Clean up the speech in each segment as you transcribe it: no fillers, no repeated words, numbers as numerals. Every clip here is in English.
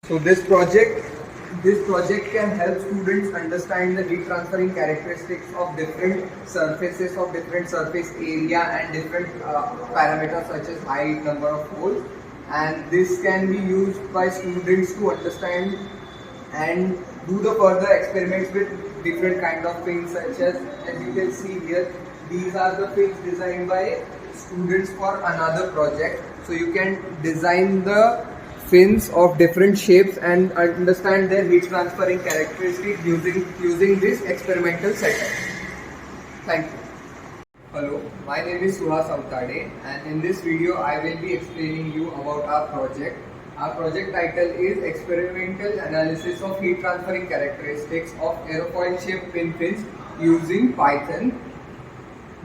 So this project can help students understand the heat transferring characteristics of different surfaces, of different surface area and different parameters such as height, number of holes, and this can be used by students to understand and do the further experiments with different kind of fins, such as you can see here, these are the fins designed by students for another project. So you can design the fins of different shapes and understand their heat transferring characteristics using this experimental setup. Thank you. Hello, my name is Suhas Avtade, and in this video I will be explaining you about our project. Our project title is Experimental Analysis of Heat Transferring Characteristics of Aerofoil Shaped Fin Fins using Python.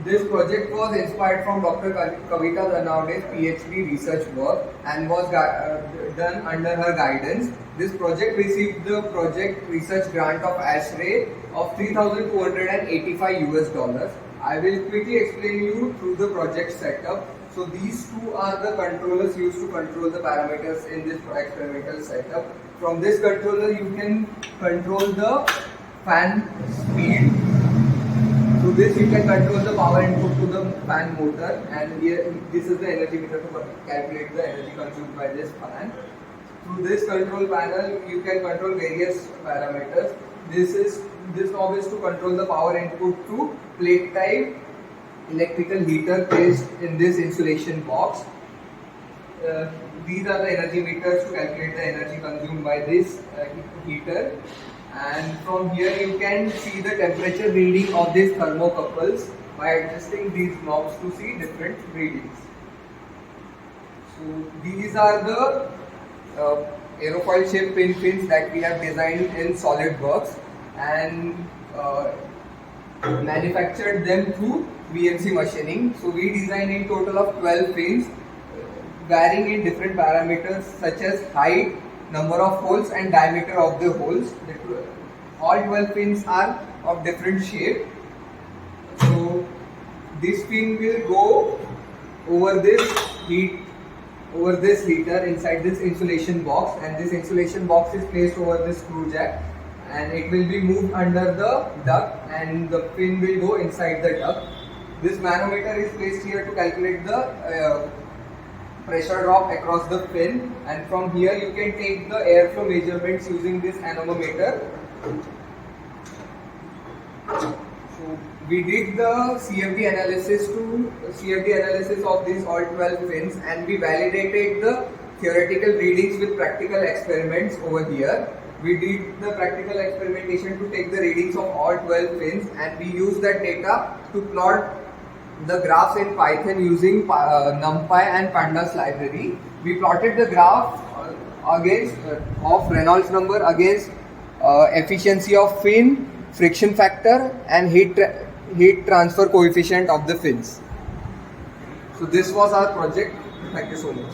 This project was inspired from Dr. Kavita Dhanavde's PhD research work and was done under her guidance. This project received the project research grant of ASHRAE of $3,485 US. I will quickly explain you through the project setup. So these two are the controllers used to control the parameters in this experimental setup. From this controller you can control the fan speed. Through this you can control the power input to the fan motor, and here this is the energy meter to calculate the energy consumed by this fan. Through this control panel you can control various parameters. This knob is to control the power input to plate type electrical heater placed in this insulation box. These are the energy meters to calculate the energy consumed by this heater. And from here you can see the temperature reading of these thermocouples by adjusting these knobs to see different readings. So these are the aerofoil shaped fin fins that we have designed in SolidWorks and manufactured them through VNC machining. So we designed in total of 12 fins varying in different parameters such as height, number of holes and diameter of the holes. All 12 fins are of different shape. So this fin will go over this heater inside this insulation box, and this insulation box is placed over this screw jack, and it will be moved under the duct and the fin will go inside the duct. This manometer is placed here to calculate the pressure drop across the fin, and from here you can take the airflow measurements using this anemometer. So we did the CFD analysis of these all 12 fins, and we validated the theoretical readings with practical experiments over here. We did the practical experimentation to take the readings of all 12 fins, and we used that data to plot the graphs in Python using NumPy and Pandas library. We plotted the graph against of Reynolds number against efficiency of fin, friction factor and heat transfer coefficient of the fins. So this was our project. Thank you so much.